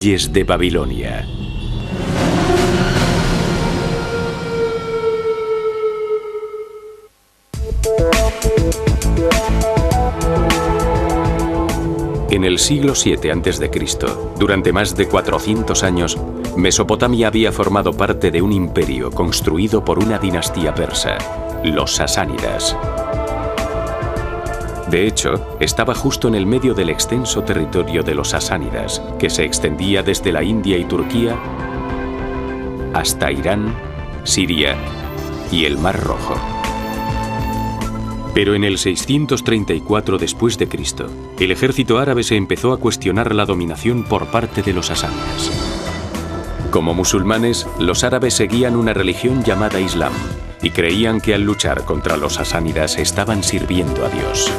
Reyes de Babilonia. En el siglo VII a.C., durante más de 400 años, Mesopotamia había formado parte de un imperio construido por una dinastía persa, los sasánidas. De hecho, estaba justo en el medio del extenso territorio de los sasánidas, que se extendía desde la India y Turquía hasta Irán, Siria y el Mar Rojo. Pero en el 634 después de Cristo, el ejército árabe se empezó a cuestionar la dominación por parte de los sasánidas. Como musulmanes, los árabes seguían una religión llamada Islam y creían que al luchar contra los sasánidas estaban sirviendo a Dios.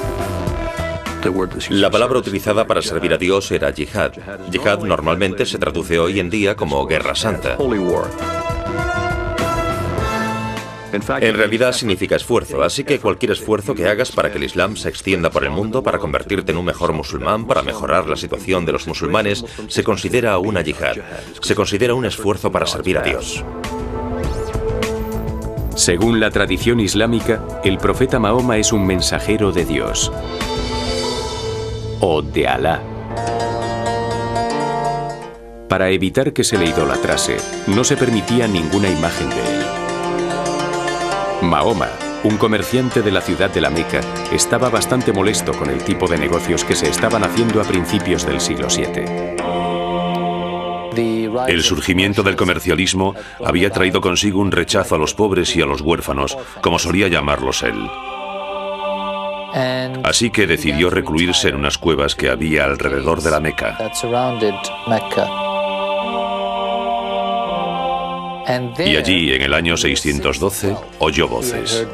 La palabra utilizada para servir a Dios era yihad. Yihad normalmente se traduce hoy en día como guerra santa. En realidad significa esfuerzo, así que cualquier esfuerzo que hagas para que el Islam se extienda por el mundo, para convertirte en un mejor musulmán, para mejorar la situación de los musulmanes, se considera una yihad. Se considera un esfuerzo para servir a Dios. Según la tradición islámica, el profeta Mahoma es un mensajero de Dios, o de Alá. Para evitar que se le idolatrase, no se permitía ninguna imagen de él. Mahoma, un comerciante de la ciudad de la Meca, estaba bastante molesto con el tipo de negocios que se estaban haciendo a principios del siglo VII. El surgimiento del comercialismo había traído consigo un rechazo a los pobres y a los huérfanos, como solía llamarlos él. Así que decidió recluirse en unas cuevas que había alrededor de la Meca. Y allí, en el año 612, oyó voces.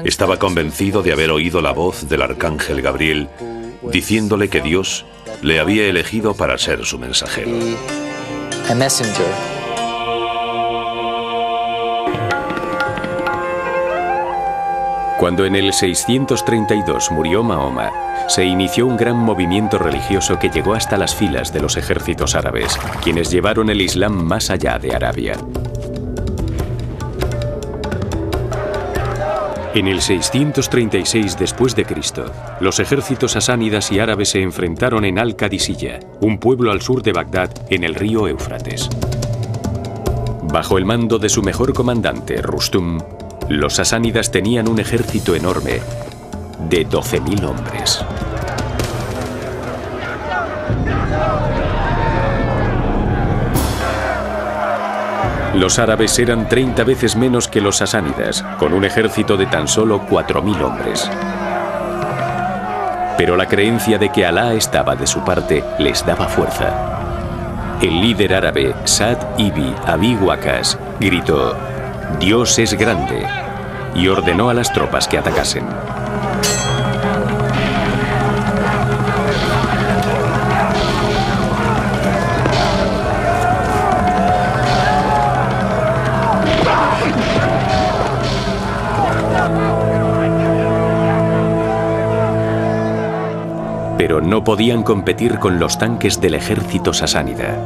Estaba convencido de haber oído la voz del arcángel Gabriel, diciéndole que Dios le había elegido para ser su mensajero. Cuando en el 632 murió Mahoma, se inició un gran movimiento religioso que llegó hasta las filas de los ejércitos árabes, quienes llevaron el Islam más allá de Arabia. En el 636 después de Cristo, los ejércitos sasánidas y árabes se enfrentaron en Al-Qadisiyah, un pueblo al sur de Bagdad, en el río Éufrates. Bajo el mando de su mejor comandante, Rustum, los sasánidas tenían un ejército enorme de 12.000 hombres. Los árabes eran 30 veces menos que los sasánidas, con un ejército de tan solo 4.000 hombres. Pero la creencia de que Alá estaba de su parte les daba fuerza. El líder árabe, Sa'd ibn Abi Waqqas, gritó: «Dios es grande», y ordenó a las tropas que atacasen. Pero no podían competir con los tanques del ejército sasánida.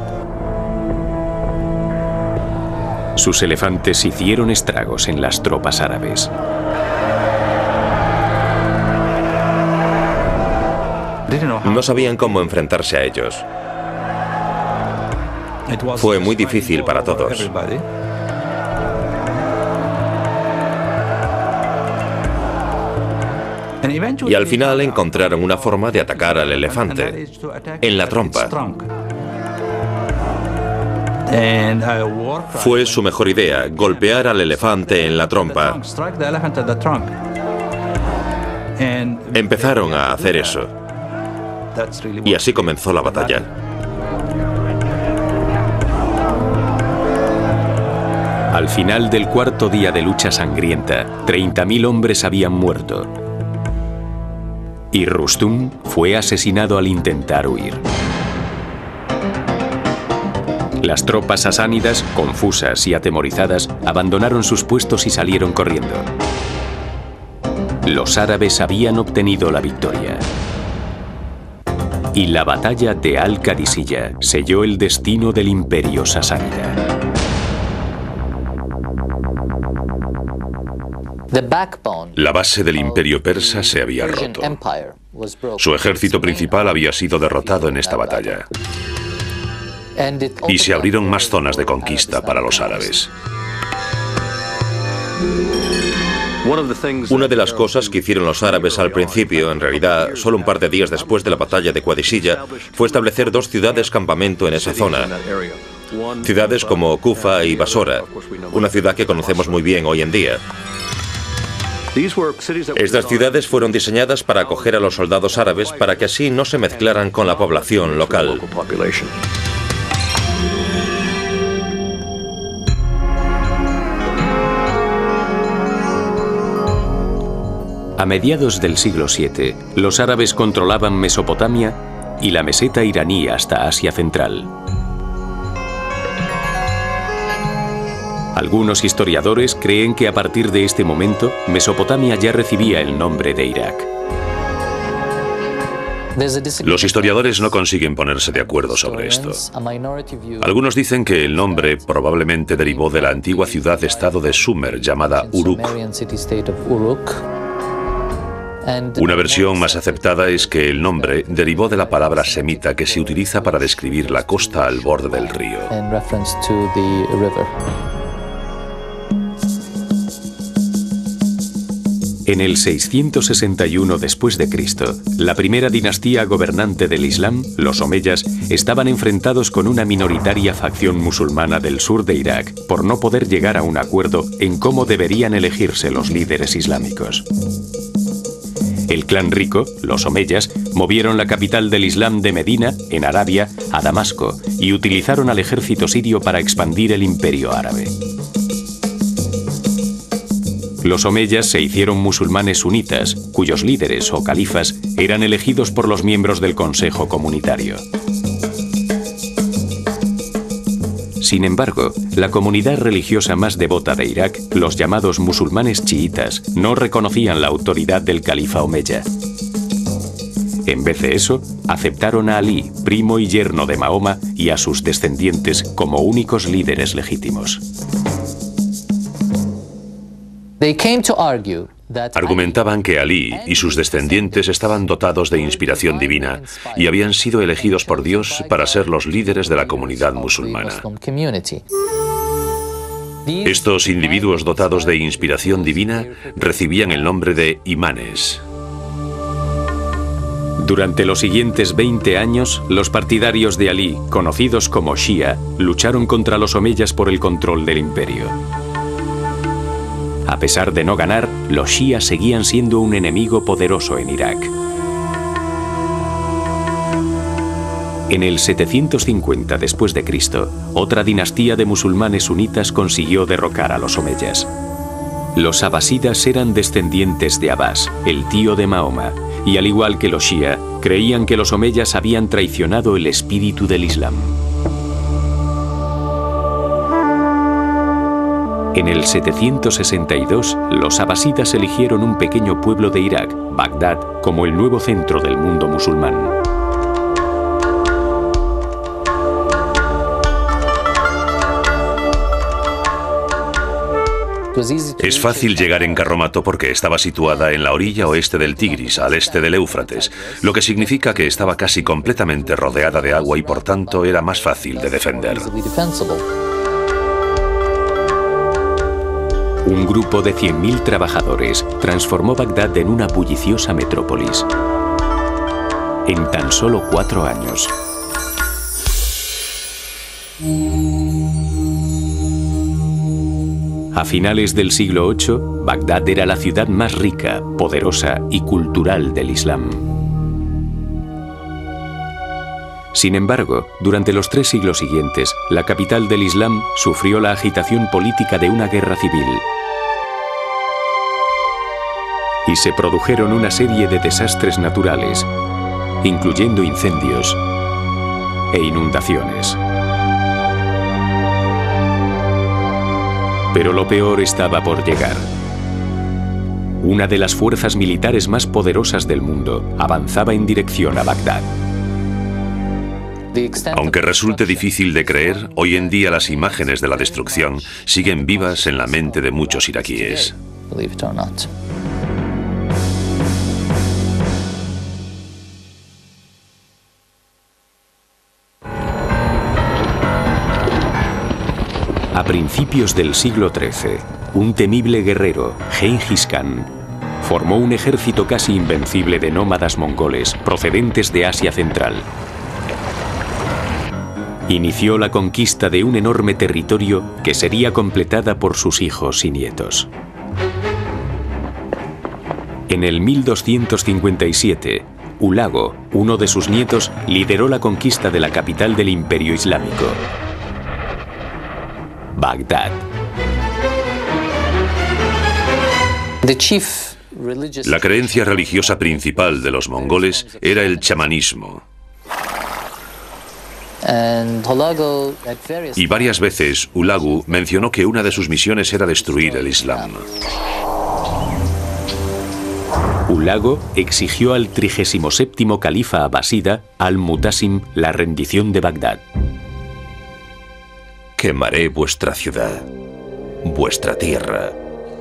Sus elefantes hicieron estragos en las tropas árabes. No sabían cómo enfrentarse a ellos. Fue muy difícil para todos. Y al final encontraron una forma de atacar al elefante, en la trompa. Fue su mejor idea, golpear al elefante en la trompa. Empezaron a hacer eso. Y así comenzó la batalla. Al final del cuarto día de lucha sangrienta, 30.000 hombres habían muerto. Y Rustum fue asesinado al intentar huir. Las tropas sasánidas, confusas y atemorizadas, abandonaron sus puestos y salieron corriendo. Los árabes habían obtenido la victoria. Y la batalla de Al-Qadisiyah selló el destino del imperio sasánida. La base del imperio persa se había roto. Su ejército principal había sido derrotado en esta batalla. Y se abrieron más zonas de conquista para los árabes. Una de las cosas que hicieron los árabes al principio, en realidad solo un par de días después de la batalla de Qadisiyah, fue establecer 2 ciudades campamento en esa zona. Ciudades como Kufa y Basora, una ciudad que conocemos muy bien hoy en día. Estas ciudades fueron diseñadas para acoger a los soldados árabes para que así no se mezclaran con la población local. A mediados del siglo VII, los árabes controlaban Mesopotamia y la meseta iraní hasta Asia Central. Algunos historiadores creen que a partir de este momento, Mesopotamia ya recibía el nombre de Irak. Los historiadores no consiguen ponerse de acuerdo sobre esto. Algunos dicen que el nombre probablemente derivó de la antigua ciudad-estado de Sumer llamada Uruk. Una versión más aceptada es que el nombre derivó de la palabra semita que se utiliza para describir la costa al borde del río. En el 661 después de Cristo, la primera dinastía gobernante del Islam, los omeyas, estaban enfrentados con una minoritaria facción musulmana del sur de Irak por no poder llegar a un acuerdo en cómo deberían elegirse los líderes islámicos. El clan rico, los omeyas, movieron la capital del Islam de Medina, en Arabia, a Damasco y utilizaron al ejército sirio para expandir el imperio árabe. Los omeyas se hicieron musulmanes sunitas, cuyos líderes o califas eran elegidos por los miembros del Consejo Comunitario. Sin embargo, la comunidad religiosa más devota de Irak, los llamados musulmanes chiitas, no reconocían la autoridad del califa omeya. En vez de eso, aceptaron a Ali, primo y yerno de Mahoma, y a sus descendientes como únicos líderes legítimos. Argumentaban que Alí y sus descendientes estaban dotados de inspiración divina y habían sido elegidos por Dios para ser los líderes de la comunidad musulmana. Estos individuos dotados de inspiración divina recibían el nombre de imanes. Durante los siguientes 20 años, los partidarios de Alí, conocidos como Shia, lucharon contra los omeyas por el control del imperio. A pesar de no ganar, los Shia seguían siendo un enemigo poderoso en Irak. En el 750 después de Cristo, otra dinastía de musulmanes sunitas consiguió derrocar a los omeyas. Los abasidas eran descendientes de Abbas, el tío de Mahoma, y al igual que los Shia, creían que los omeyas habían traicionado el espíritu del Islam. En el 762, los abasidas eligieron un pequeño pueblo de Irak, Bagdad, como el nuevo centro del mundo musulmán. Es fácil llegar en carromato porque estaba situada en la orilla oeste del Tigris, al este del Éufrates, lo que significa que estaba casi completamente rodeada de agua y por tanto era más fácil de defender. Un grupo de 100.000 trabajadores transformó Bagdad en una bulliciosa metrópolis. En tan solo 4 años. A finales del siglo VIII, Bagdad era la ciudad más rica, poderosa y cultural del Islam. Sin embargo, durante los 3 siglos siguientes, la capital del Islam sufrió la agitación política de una guerra civil. Y se produjeron una serie de desastres naturales, incluyendo incendios e inundaciones. Pero lo peor estaba por llegar. Una de las fuerzas militares más poderosas del mundo avanzaba en dirección a Bagdad. Aunque resulte difícil de creer, hoy en día las imágenes de la destrucción siguen vivas en la mente de muchos iraquíes. A principios del siglo XIII, un temible guerrero, Gengis Khan, formó un ejército casi invencible de nómadas mongoles procedentes de Asia Central. Inició la conquista de un enorme territorio que sería completada por sus hijos y nietos. En el 1257, Hulago, uno de sus nietos, lideró la conquista de la capital del Imperio Islámico, Bagdad. La creencia religiosa principal de los mongoles era el chamanismo. Y varias veces Hulagu mencionó que una de sus misiones era destruir el Islam. Hulago exigió al 37º califa abasida, Al-Mutasim, la rendición de Bagdad. Quemaré vuestra ciudad, vuestra tierra,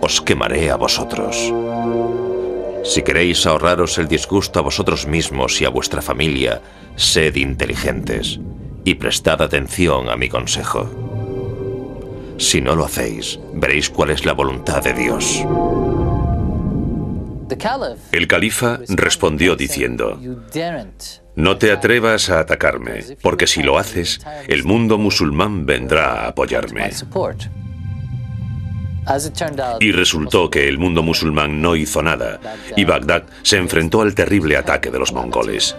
os quemaré a vosotros. Si queréis ahorraros el disgusto a vosotros mismos y a vuestra familia, sed inteligentes y prestad atención a mi consejo. Si no lo hacéis, veréis cuál es la voluntad de Dios. El califa respondió diciendo: no te atrevas a atacarme, porque si lo haces, el mundo musulmán vendrá a apoyarme. Y resultó que el mundo musulmán no hizo nada, y Bagdad se enfrentó al terrible ataque de los mongoles.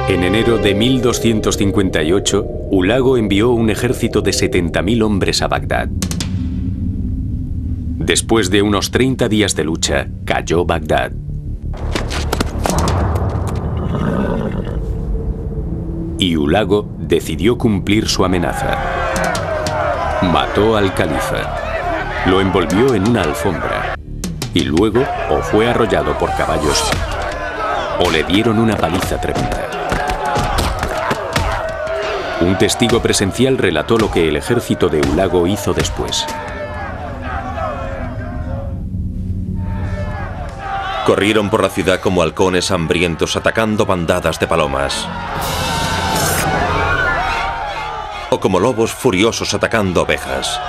En enero de 1258, Hulago envió un ejército de 70.000 hombres a Bagdad. Después de unos 30 días de lucha, cayó Bagdad. Y Hulago decidió cumplir su amenaza. Mató al califa, lo envolvió en una alfombra y luego o fue arrollado por caballos o le dieron una paliza tremenda. Un testigo presencial relató lo que el ejército de Hulago hizo después. Corrieron por la ciudad como halcones hambrientos atacando bandadas de palomas. O como lobos furiosos atacando ovejas.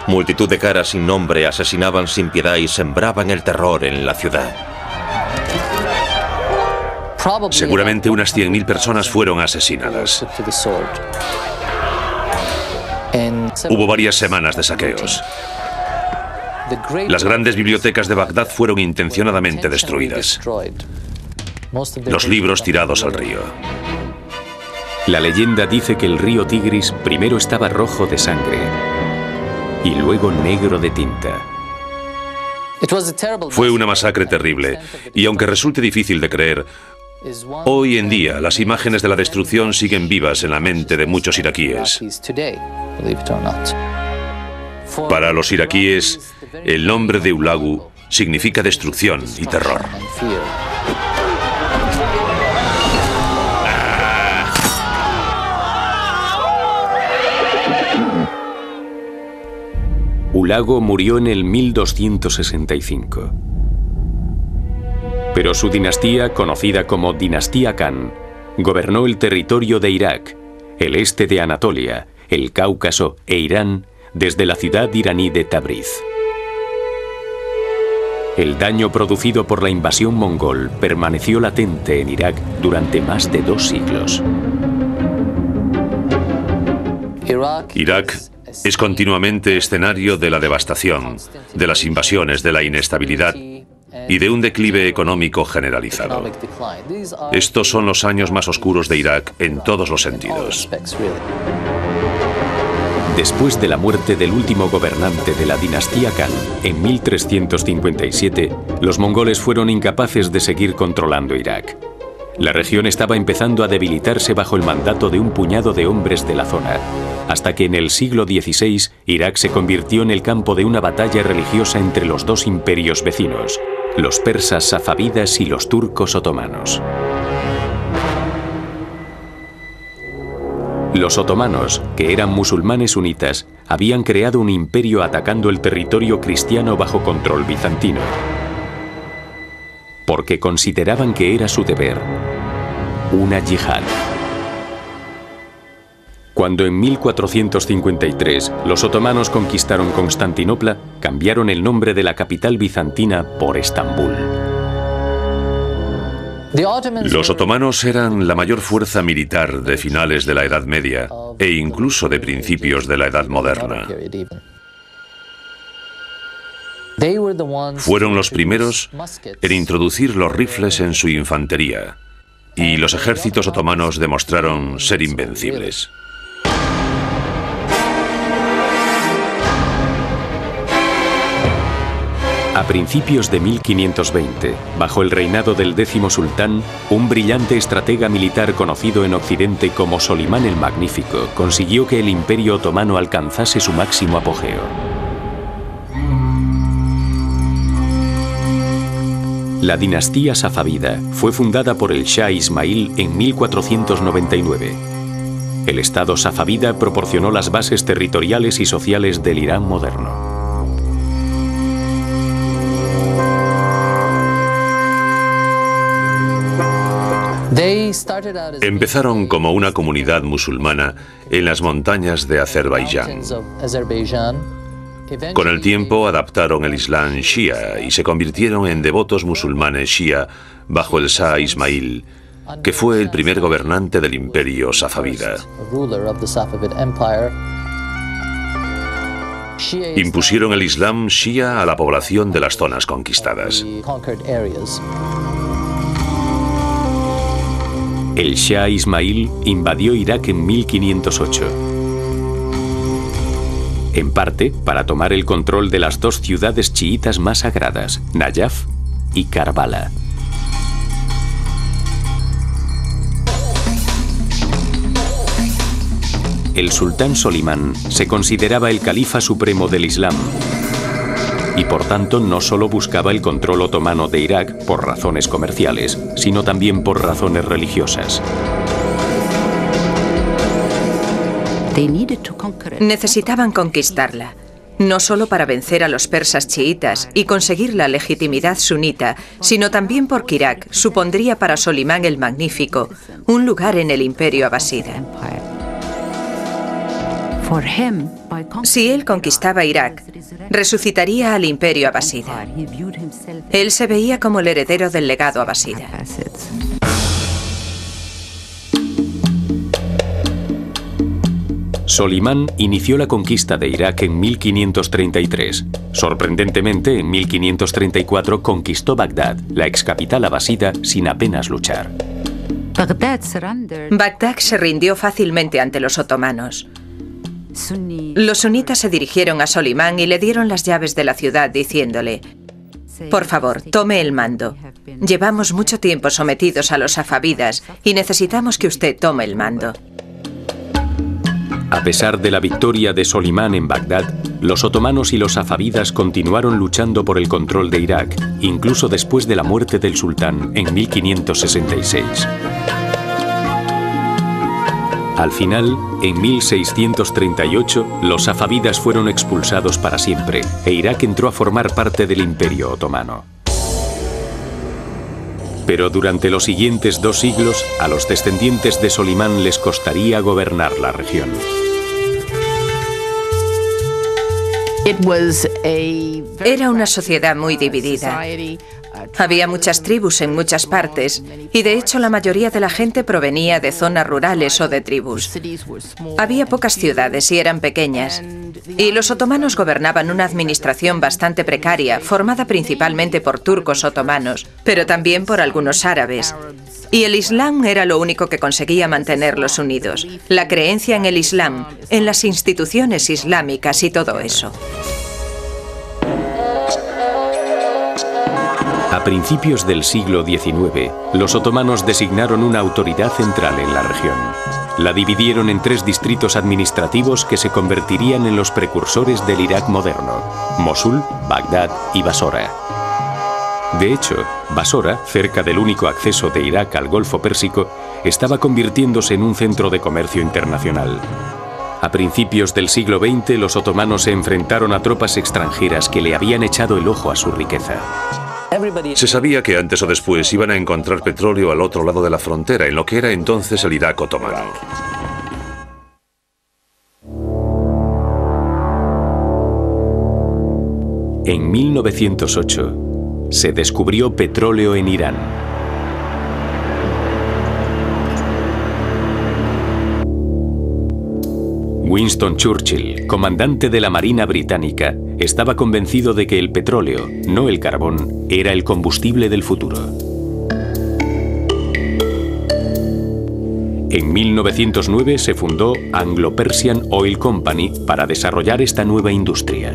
Multitud de caras sin nombre asesinaban sin piedad y sembraban el terror en la ciudad. Seguramente unas 100.000 personas fueron asesinadas. Hubo varias semanas de saqueos. Las grandes bibliotecas de Bagdad fueron intencionadamente destruidas. Los libros tirados al río. La leyenda dice que el río Tigris primero estaba rojo de sangre y luego negro de tinta. Fue una masacre terrible, y aunque resulte difícil de creer, hoy en día las imágenes de la destrucción siguen vivas en la mente de muchos iraquíes. Para los iraquíes, el nombre de Hulagu significa destrucción y terror. Hulago murió en el 1265. Pero su dinastía, conocida como Dinastía Khan, gobernó el territorio de Irak, el este de Anatolia, el Cáucaso e Irán desde la ciudad iraní de Tabriz. El daño producido por la invasión mongol permaneció latente en Irak durante más de 2 siglos. Irak es continuamente escenario de la devastación, de las invasiones, de la inestabilidad y de un declive económico generalizado. Estos son los años más oscuros de Irak en todos los sentidos. Después de la muerte del último gobernante de la dinastía Khan, en 1357, los mongoles fueron incapaces de seguir controlando Irak. La región estaba empezando a debilitarse bajo el mandato de un puñado de hombres de la zona, hasta que en el siglo XVI Irak se convirtió en el campo de una batalla religiosa entre los 2 imperios vecinos, los persas safávidas y los turcos otomanos. Los otomanos, que eran musulmanes sunitas, habían creado un imperio atacando el territorio cristiano bajo control bizantino, porque consideraban que era su deber, una yihad. Cuando en 1453 los otomanos conquistaron Constantinopla, cambiaron el nombre de la capital bizantina por Estambul. Los otomanos eran la mayor fuerza militar de finales de la Edad Media e incluso de principios de la Edad Moderna. Fueron los primeros en introducir los rifles en su infantería, y los ejércitos otomanos demostraron ser invencibles. A principios de 1520, bajo el reinado del 10º sultán, un brillante estratega militar conocido en Occidente como Solimán el Magnífico consiguió que el Imperio Otomano alcanzase su máximo apogeo. La dinastía safávida fue fundada por el Shah Ismail en 1499. El Estado safávida proporcionó las bases territoriales y sociales del Irán moderno. Empezaron como una comunidad musulmana en las montañas de Azerbaiyán. Con el tiempo adaptaron el Islam shia y se convirtieron en devotos musulmanes shia bajo el Shah Ismail, que fue el primer gobernante del imperio safávida. Impusieron el Islam shia a la población de las zonas conquistadas. El Shah Ismail invadió Irak en 1508. En parte para tomar el control de las dos ciudades chiitas más sagradas, Nayaf y Karbala. El sultán Solimán se consideraba el califa supremo del Islam y por tanto no solo buscaba el control otomano de Irak por razones comerciales, sino también por razones religiosas. Necesitaban conquistarla, no solo para vencer a los persas chiitas y conseguir la legitimidad sunita, sino también porque Irak supondría para Solimán el Magnífico un lugar en el imperio abasida. Si él conquistaba Irak, resucitaría al imperio abasida. Él se veía como el heredero del legado abasida. Solimán inició la conquista de Irak en 1533. Sorprendentemente, en 1534 conquistó Bagdad, la excapital abasida, sin apenas luchar. Bagdad se rindió fácilmente ante los otomanos. Los sunitas se dirigieron a Solimán y le dieron las llaves de la ciudad diciéndole: por favor, tome el mando. Llevamos mucho tiempo sometidos a los safávidas y necesitamos que usted tome el mando. A pesar de la victoria de Solimán en Bagdad, los otomanos y los safávidas continuaron luchando por el control de Irak, incluso después de la muerte del sultán en 1566. Al final, en 1638, los safávidas fueron expulsados para siempre e Irak entró a formar parte del Imperio Otomano. Pero durante los siguientes 2 siglos, a los descendientes de Solimán les costaría gobernar la región. Era una sociedad muy dividida. Había muchas tribus en muchas partes y de hecho la mayoría de la gente provenía de zonas rurales o de tribus. Había pocas ciudades y eran pequeñas. Y los otomanos gobernaban una administración bastante precaria, formada principalmente por turcos otomanos, pero también por algunos árabes. Y el Islam era lo único que conseguía mantenerlos unidos. La creencia en el Islam, en las instituciones islámicas y todo eso. A principios del siglo XIX, los otomanos designaron una autoridad central en la región. La dividieron en 3 distritos administrativos que se convertirían en los precursores del Irak moderno: Mosul, Bagdad y Basora. De hecho, Basora, cerca del único acceso de Irak al Golfo Pérsico, estaba convirtiéndose en un centro de comercio internacional. A principios del siglo XX, los otomanos se enfrentaron a tropas extranjeras que le habían echado el ojo a su riqueza. Se sabía que antes o después iban a encontrar petróleo al otro lado de la frontera, en lo que era entonces el Irak otomano. En 1908, se descubrió petróleo en Irán. Winston Churchill, comandante de la Marina Británica, estaba convencido de que el petróleo, no el carbón, era el combustible del futuro. En 1909 se fundó Anglo-Persian Oil Company para desarrollar esta nueva industria.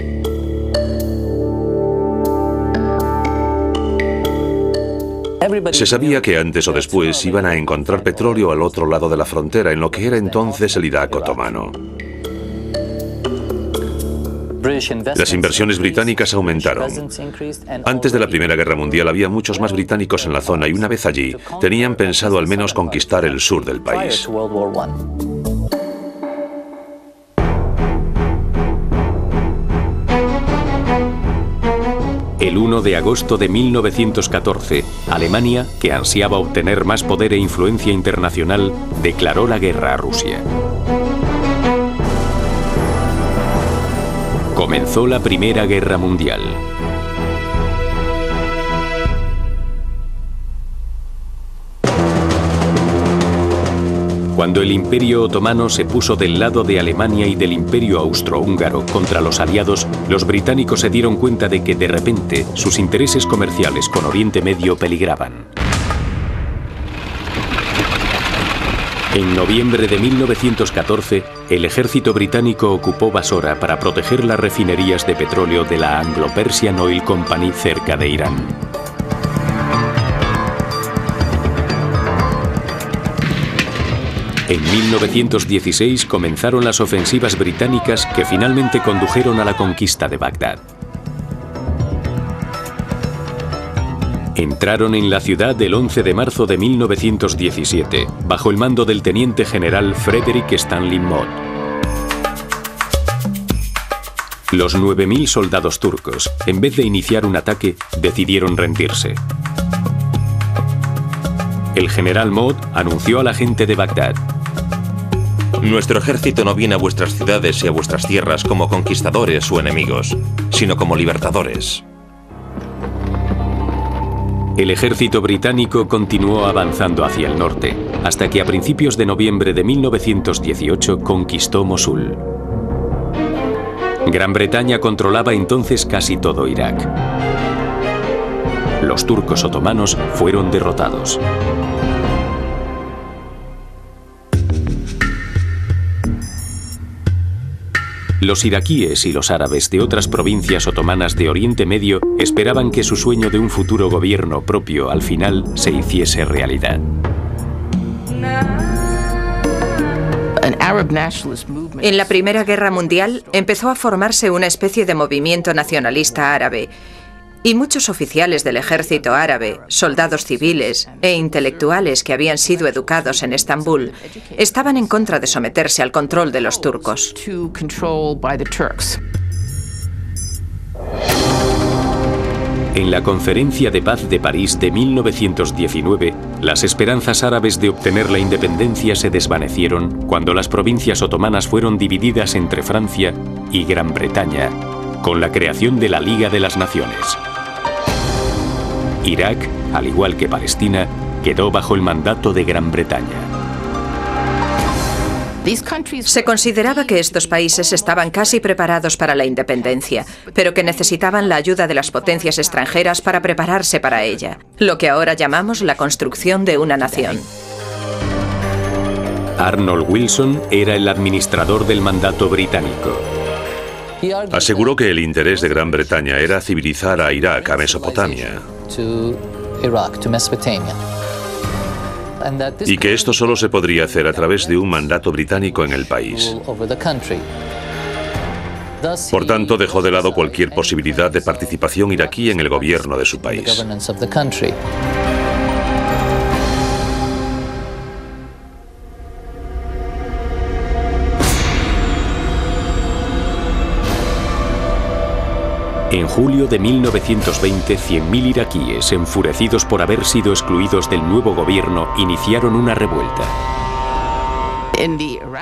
Se sabía que antes o después iban a encontrar petróleo al otro lado de la frontera, en lo que era entonces el Irak otomano. Las inversiones británicas aumentaron. Antes de la Primera Guerra Mundial había muchos más británicos en la zona y una vez allí tenían pensado al menos conquistar el sur del país. El 1 de agosto de 1914, Alemania, que ansiaba obtener más poder e influencia internacional, declaró la guerra a Rusia. Comenzó la Primera Guerra Mundial. Cuando el Imperio Otomano se puso del lado de Alemania y del Imperio Austrohúngaro contra los aliados, los británicos se dieron cuenta de que de repente sus intereses comerciales con Oriente Medio peligraban. En noviembre de 1914, el ejército británico ocupó Basora para proteger las refinerías de petróleo de la Anglo-Persian Oil Company cerca de Irán. En 1916 comenzaron las ofensivas británicas que finalmente condujeron a la conquista de Bagdad. Entraron en la ciudad el 11 de marzo de 1917, bajo el mando del teniente general Frederick Stanley Mott. Los 9.000 soldados turcos, en vez de iniciar un ataque, decidieron rendirse. El general Mott anunció a la gente de Bagdad: nuestro ejército no viene a vuestras ciudades y a vuestras tierras como conquistadores o enemigos, sino como libertadores. El ejército británico continuó avanzando hacia el norte, hasta que a principios de noviembre de 1918 conquistó Mosul. Gran Bretaña controlaba entonces casi todo Irak. Los turcos otomanos fueron derrotados. Los iraquíes y los árabes de otras provincias otomanas de Oriente Medio esperaban que su sueño de un futuro gobierno propio al final se hiciese realidad. En la Primera Guerra Mundial empezó a formarse una especie de movimiento nacionalista árabe, y muchos oficiales del ejército árabe, soldados civiles e intelectuales que habían sido educados en Estambul, estaban en contra de someterse al control de los turcos. En la Conferencia de Paz de París de 1919, las esperanzas árabes de obtener la independencia se desvanecieron cuando las provincias otomanas fueron divididas entre Francia y Gran Bretaña, con la creación de la Liga de las Naciones. Irak, al igual que Palestina, quedó bajo el mandato de Gran Bretaña. Se consideraba que estos países estaban casi preparados para la independencia, pero que necesitaban la ayuda de las potencias extranjeras para prepararse para ella, lo que ahora llamamos la construcción de una nación. Arnold Wilson era el administrador del mandato británico. Aseguró que el interés de Gran Bretaña era civilizar a Irak, a Mesopotamia, y que esto solo se podría hacer a través de un mandato británico en el país. Por tanto, dejó de lado cualquier posibilidad de participación iraquí en el gobierno de su país. En julio de 1920, 100.000 iraquíes, enfurecidos por haber sido excluidos del nuevo gobierno, iniciaron una revuelta.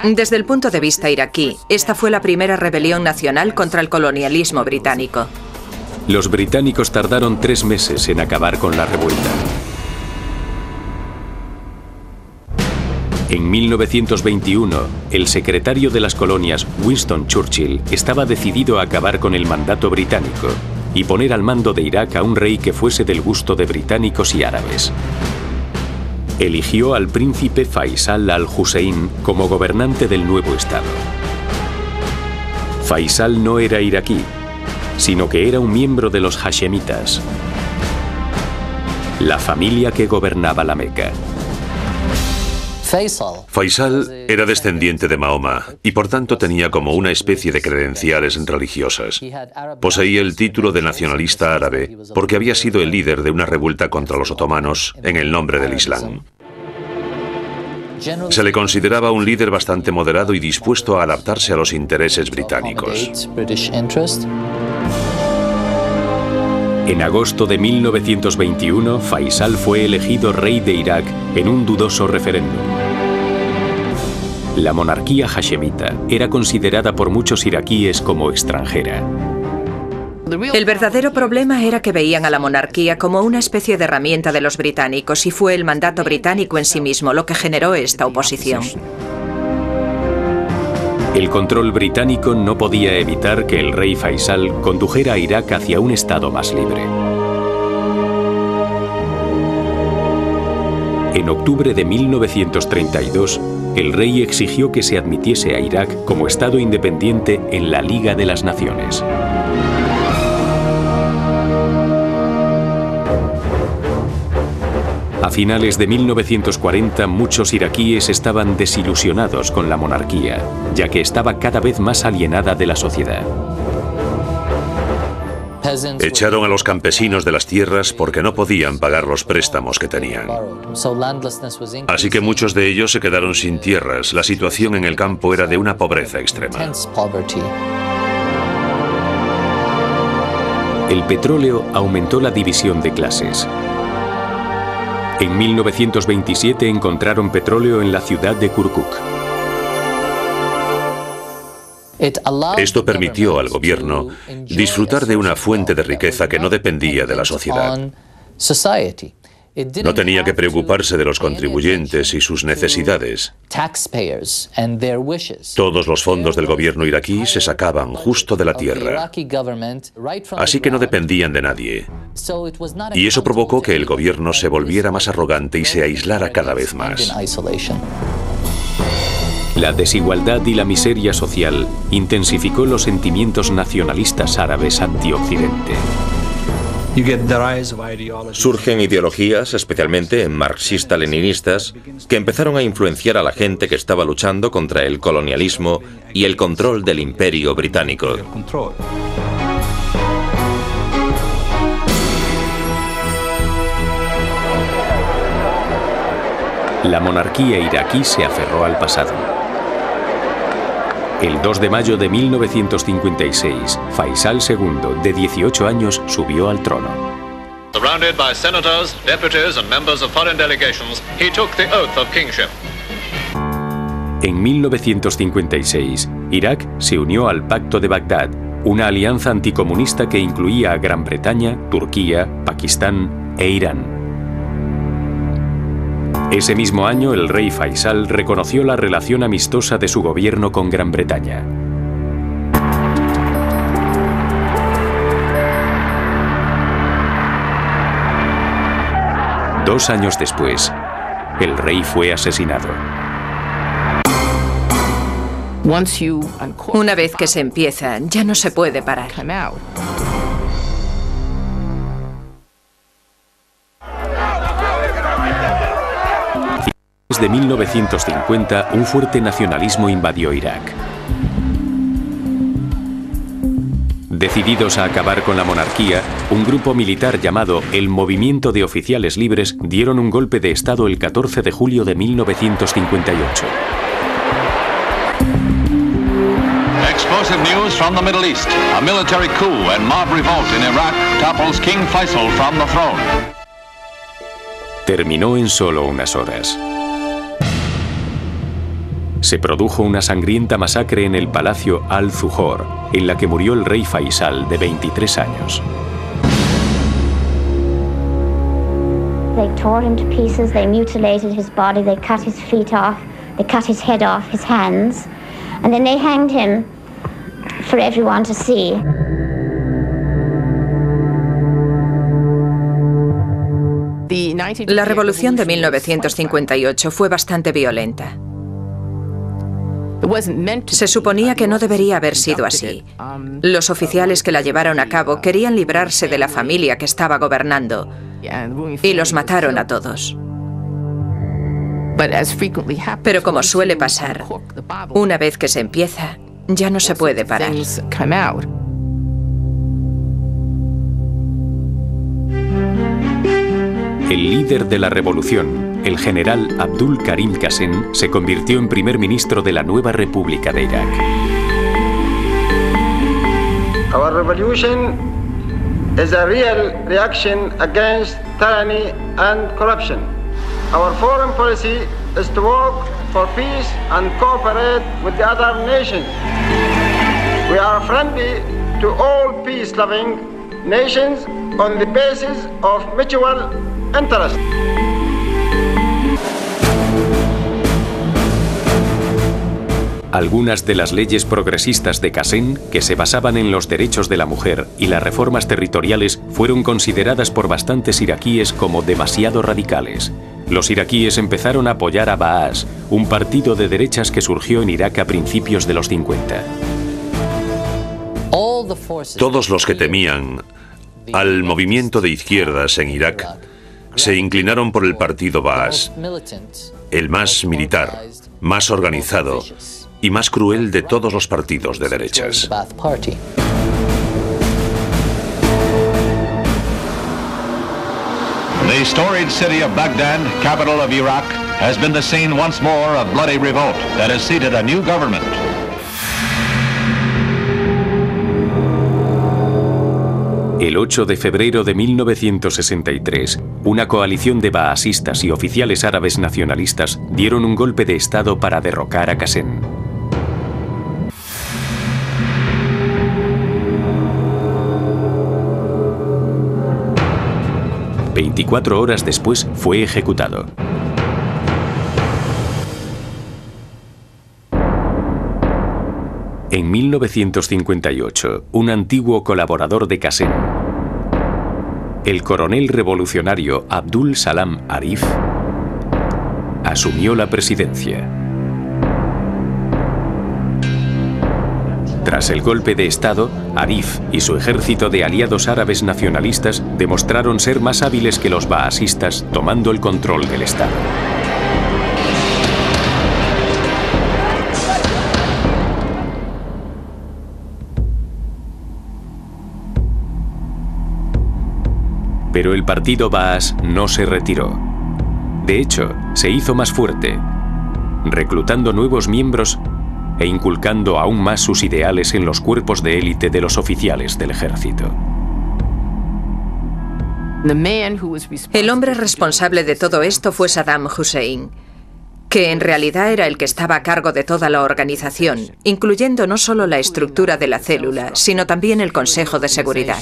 Desde el punto de vista iraquí, esta fue la primera rebelión nacional contra el colonialismo británico. Los británicos tardaron 3 meses en acabar con la revuelta. En 1921, el secretario de las colonias, Winston Churchill, estaba decidido a acabar con el mandato británico y poner al mando de Irak a un rey que fuese del gusto de británicos y árabes. Eligió al príncipe Faisal al-Hussein como gobernante del nuevo estado. Faisal no era iraquí, sino que era un miembro de los hashemitas, la familia que gobernaba la Meca. Faisal era descendiente de Mahoma y por tanto tenía como una especie de credenciales religiosas. Poseía el título de nacionalista árabe porque había sido el líder de una revuelta contra los otomanos en el nombre del Islam. Se le consideraba un líder bastante moderado y dispuesto a adaptarse a los intereses británicos. En agosto de 1921, Faisal fue elegido rey de Irak en un dudoso referéndum. La monarquía hashemita era considerada por muchos iraquíes como extranjera. El verdadero problema era que veían a la monarquía como una especie de herramienta de los británicos y fue el mandato británico en sí mismo lo que generó esta oposición. El control británico no podía evitar que el rey Faisal condujera a Irak hacia un estado más libre. En octubre de 1932, el rey exigió que se admitiese a Irak como estado independiente en la Liga de las Naciones. A finales de 1940, muchos iraquíes estaban desilusionados con la monarquía, ya que estaba cada vez más alienada de la sociedad. Echaron a los campesinos de las tierras porque no podían pagar los préstamos que tenían. Así que muchos de ellos se quedaron sin tierras. La situación en el campo era de una pobreza extrema. El petróleo aumentó la división de clases. En 1927 encontraron petróleo en la ciudad de Kirkuk. Esto permitió al gobierno disfrutar de una fuente de riqueza que no dependía de la sociedad. No tenía que preocuparse de los contribuyentes y sus necesidades. Todos los fondos del gobierno iraquí se sacaban justo de la tierra. Así que no dependían de nadie. Y eso provocó que el gobierno se volviera más arrogante y se aislara cada vez más. La desigualdad y la miseria social intensificó los sentimientos nacionalistas árabes anti-Occidente. Surgen ideologías, especialmente marxista-leninistas, que empezaron a influenciar a la gente que estaba luchando contra el colonialismo y el control del imperio británico. La monarquía iraquí se aferró al pasado. El 2 de mayo de 1956, Faisal II, de 18 años, subió al trono. Surrounded by senators, deputies and members of foreign delegations, he took the oath of kingship. En 1956, Irak se unió al Pacto de Bagdad, una alianza anticomunista que incluía a Gran Bretaña, Turquía, Pakistán e Irán. Ese mismo año, el rey Faisal reconoció la relación amistosa de su gobierno con Gran Bretaña. Dos años después, el rey fue asesinado. Una vez que se empieza, ya no se puede parar. Desde 1950, un fuerte nacionalismo invadió Irak. Decididos a acabar con la monarquía, un grupo militar llamado el Movimiento de Oficiales Libres dieron un golpe de Estado el 14 de julio de 1958. Explosive news from the Middle East. A military coup and mob revolt in Iraq topples King Faisal from the throne. Terminó en solo unas horas. Se produjo una sangrienta masacre en el Palacio Al-Zuhor, en la que murió el rey Faisal, de 23 años. They tore him to pieces, they mutilated his body, they cut his feet off, they cut his head off, his hands, and then they hanged him for everyone to see. La revolución de 1958 fue bastante violenta. Se suponía que no debería haber sido así. Los oficiales que la llevaron a cabo querían librarse de la familia que estaba gobernando y los mataron a todos. Pero como suele pasar, una vez que se empieza, ya no se puede parar. El líder de la revolución, el general Abdul Karim Qasem, se convirtió en primer ministro de la nueva República de Irak. Our revolution is a real reaction against tyranny and corruption. Our foreign policy is to work for peace and cooperate with the other nations. We are friendly to all peace-loving nations on the basis of mutual interest. Algunas de las leyes progresistas de Qasem, que se basaban en los derechos de la mujer y las reformas territoriales, fueron consideradas por bastantes iraquíes como demasiado radicales. Los iraquíes empezaron a apoyar a Baas, un partido de derechas que surgió en Irak a principios de los 50. Todos los que temían al movimiento de izquierdas en Irak se inclinaron por el partido Baas, el más militar, más organizado y más cruel de todos los partidos de derechas. The storied city of Baghdad, capital of Iraq, has been the scene once more of bloody revolt that has seated a new government. El 8 de febrero de 1963, una coalición de baasistas y oficiales árabes nacionalistas dieron un golpe de Estado para derrocar a Qasem. ...24 horas después fue ejecutado. En 1958, un antiguo colaborador de Qasem, el coronel revolucionario Abdul Salam Arif, asumió la presidencia. Tras el golpe de Estado, Arif y su ejército de aliados árabes nacionalistas demostraron ser más hábiles que los baasistas, tomando el control del Estado. Pero el partido Baas no se retiró. De hecho, se hizo más fuerte, reclutando nuevos miembros e inculcando aún más sus ideales en los cuerpos de élite de los oficiales del ejército. El hombre responsable de todo esto fue Saddam Hussein, que en realidad era el que estaba a cargo de toda la organización, incluyendo no solo la estructura de la célula, sino también el Consejo de Seguridad.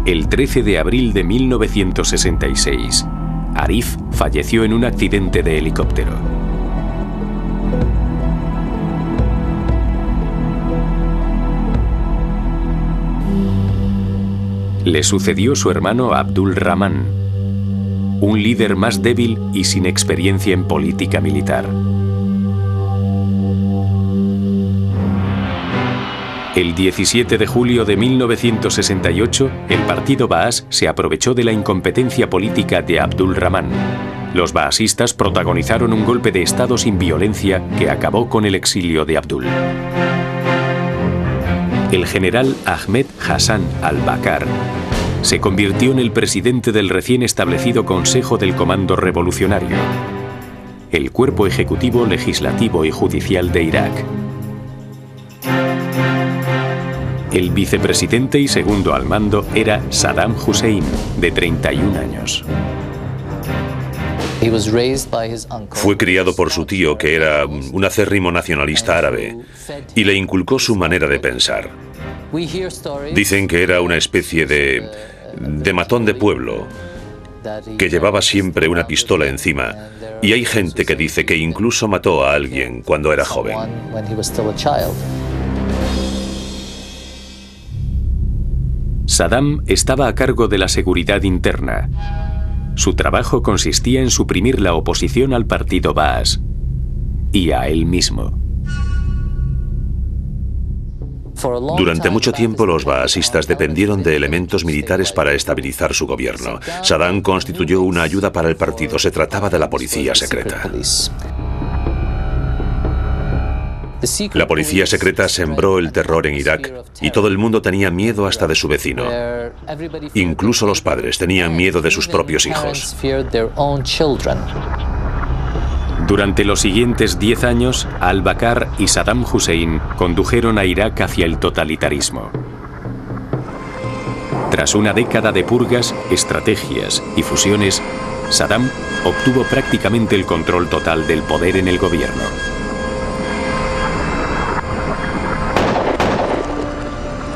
El 13 de abril de 1966, Arif falleció en un accidente de helicóptero. Le sucedió su hermano Abdul Rahman, un líder más débil y sin experiencia en política militar. El 17 de julio de 1968, el partido Baas se aprovechó de la incompetencia política de Abdul Rahman. Los baasistas protagonizaron un golpe de Estado sin violencia que acabó con el exilio de Abdul. El general Ahmed Hassan al-Bakr se convirtió en el presidente del recién establecido Consejo del Comando Revolucionario, el cuerpo ejecutivo, legislativo y judicial de Irak. El vicepresidente y segundo al mando era Saddam Hussein, de 31 años. Fue criado por su tío, que era un acérrimo nacionalista árabe, y le inculcó su manera de pensar. Dicen que era una especie de matón de pueblo, que llevaba siempre una pistola encima, y hay gente que dice que incluso mató a alguien cuando era joven. Saddam estaba a cargo de la seguridad interna. Su trabajo consistía en suprimir la oposición al partido Baas y a él mismo. Durante mucho tiempo los baasistas dependieron de elementos militares para estabilizar su gobierno. Saddam constituyó una ayuda para el partido. Se trataba de la policía secreta. La policía secreta sembró el terror en Irak y todo el mundo tenía miedo hasta de su vecino. Incluso los padres tenían miedo de sus propios hijos. Durante los siguientes 10 años, al-Bakr y Saddam Hussein condujeron a Irak hacia el totalitarismo. Tras una década de purgas, estrategias y fusiones, Saddam obtuvo prácticamente el control total del poder en el gobierno.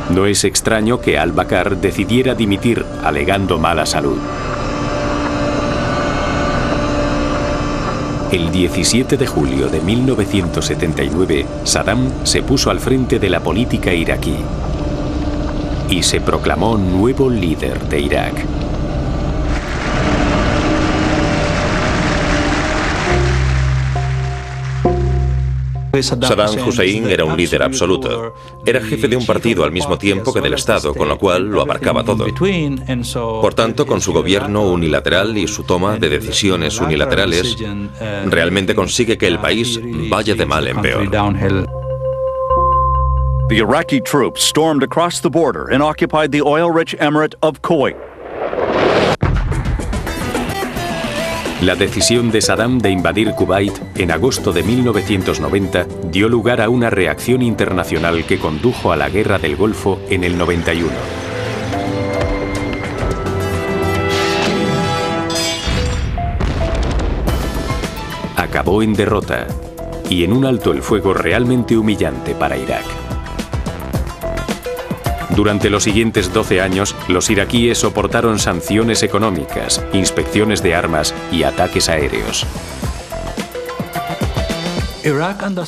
No es extraño que al-Bakr decidiera dimitir alegando mala salud. El 17 de julio de 1979, Saddam se puso al frente de la política iraquí y se proclamó nuevo líder de Irak. Saddam Hussein era un líder absoluto. Era jefe de un partido al mismo tiempo que del Estado, con lo cual lo abarcaba todo. Por tanto, con su gobierno unilateral y su toma de decisiones unilaterales, realmente consigue que el país vaya de mal en peor. The Iraqi troops stormed across the border and occupied the oil-rich emirate of Kuwait. La decisión de Saddam de invadir Kuwait en agosto de 1990 dio lugar a una reacción internacional que condujo a la Guerra del Golfo en el 91. Acabó en derrota y en un alto el fuego realmente humillante para Irak. Durante los siguientes 12 años, los iraquíes soportaron sanciones económicas, inspecciones de armas y ataques aéreos.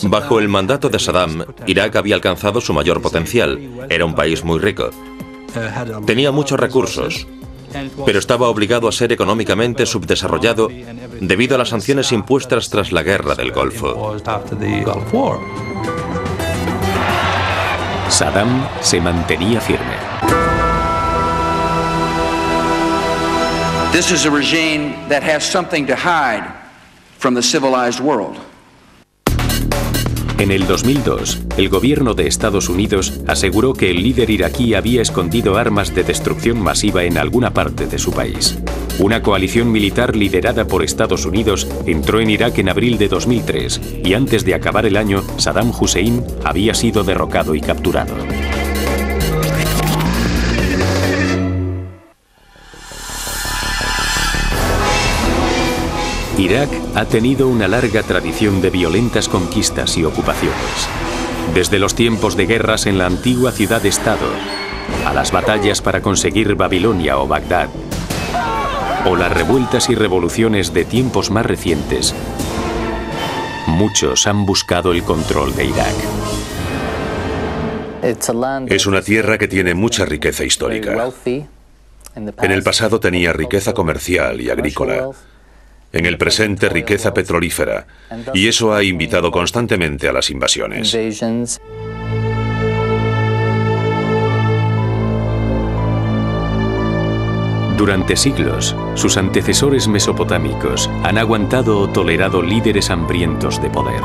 Bajo el mandato de Saddam, Irak había alcanzado su mayor potencial. Era un país muy rico. Tenía muchos recursos, pero estaba obligado a ser económicamente subdesarrollado debido a las sanciones impuestas tras la Guerra del Golfo. Saddam se mantenía firme. This is a regime that has something to hide from the civilized world. En el 2002, el gobierno de Estados Unidos aseguró que el líder iraquí había escondido armas de destrucción masiva en alguna parte de su país. Una coalición militar liderada por Estados Unidos entró en Irak en abril de 2003 y antes de acabar el año, Saddam Hussein había sido derrocado y capturado. Irak ha tenido una larga tradición de violentas conquistas y ocupaciones. Desde los tiempos de guerras en la antigua ciudad-estado, a las batallas para conseguir Babilonia o Bagdad, o las revueltas y revoluciones de tiempos más recientes, muchos han buscado el control de Irak. Es una tierra que tiene mucha riqueza histórica. En el pasado tenía riqueza comercial y agrícola. En el presente, riqueza petrolífera, y eso ha invitado constantemente a las invasiones. Durante siglos, sus antecesores mesopotámicos han aguantado o tolerado líderes hambrientos de poder.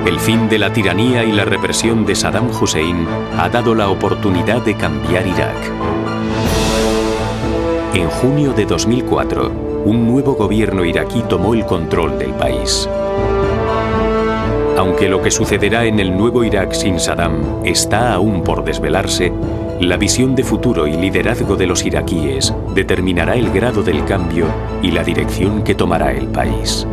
El fin de la tiranía y la represión de Saddam Hussein ha dado la oportunidad de cambiar Irak. En junio de 2004, un nuevo gobierno iraquí tomó el control del país. Aunque lo que sucederá en el nuevo Irak sin Saddam está aún por desvelarse, la visión de futuro y liderazgo de los iraquíes determinará el grado del cambio y la dirección que tomará el país.